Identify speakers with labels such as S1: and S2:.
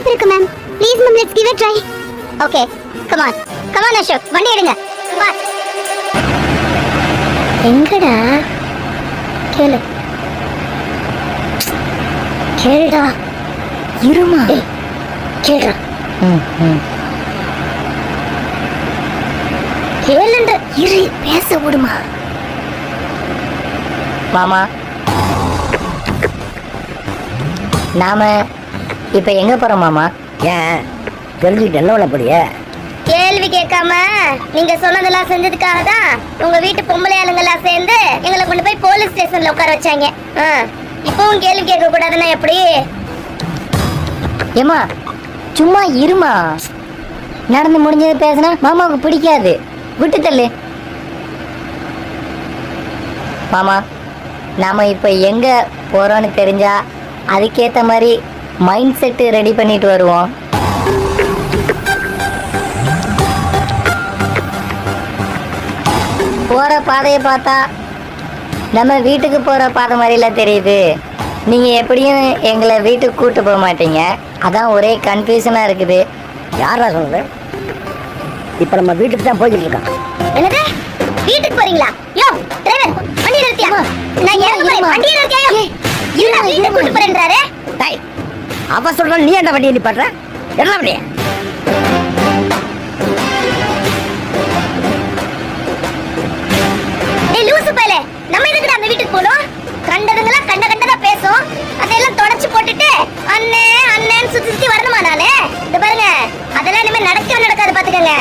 S1: வாய்ப்பு இருக்கு ma'am. Please ma'am, let's give it try. Okay, come on. Come on Ashok, வண்டி எடுங்க. Come on. எங்கடா? கேளு. கேளுடா. இருமா. கேளுடா. கேளுண்ட. இரு, பேச விடுமா.
S2: மாமா, நாம இப்ப எங்க போறோம் மாமா?
S3: ஏன் தெரிஞ்சுக்கிட்டு என்ன பண்ண போறிய?
S1: கேள்வி கேட்காம நீங்க சொன்னதெல்லாம் செஞ்சதுக்காக தான் உங்க வீட்டு பொம்பளை ஆளுங்கெல்லாம் சேர்ந்து எங்களை கொண்டு போய் போலீஸ் ஸ்டேஷன்ல உட்கார வச்சாங்க. இப்பவும் கேள்வி கேட்க கூடாதுன்னா எப்படி?
S2: ஏமா சும்மா இருமா. நடந்து முடிஞ்சது பேசினா மாமாவுக்கு பிடிக்காது. விட்டு தள்ளு. மாமா, நாம இப்ப எங்க போறோம்னு தெரிஞ்சா அதுக்கேத்த மாதிரி மைண்ட் செட்டு ரெடி பண்ணிட்டு வருவோம். போற பாதையை பார்த்தா நம்ம வீட்டுக்கு போற பாதை மாதிரில தெரியுது. நீங்க எப்படியும் எங்களை வீட்டுக்கு கூட்டு போக மாட்டீங்க. அதான் ஒரே கன்ஃபியூஷனா இருக்குது.
S3: யாரா சொல்றது? இப்ப நம்ம வீட்டுக்கு தான் போய்கிட்டு இருக்கோம்.
S1: என்னது? வீட்டுக்கு போறீங்களா? யோ டிரைவர், வண்டி நிறுத்தியா? நான் ஏன் வண்டி நிறுத்தியா? இருடா, வீட்டுக்கு கூட்டு போறேன்றாரே.
S3: டேய், அவ சொல்ற நீ என்ன வண்டியை நிப்பாட்ற? என்ன வண்டியா?
S1: டேய் லூசு பயலே, நம்ம எதுக்குடா அந்த வீட்டுக்கு போறோம்? கண்டதுங்களா கண்டதா பேசும். அதெல்லாம் தொடச்சு போட்டுட்டு அண்ணே அண்ணேன்னு சுத்தி சுத்தி வரணுமா நானு? இந்த பாருங்க, அதெல்லாம் இனிமே நடக்கவே நடக்காது பாத்துக்கங்க.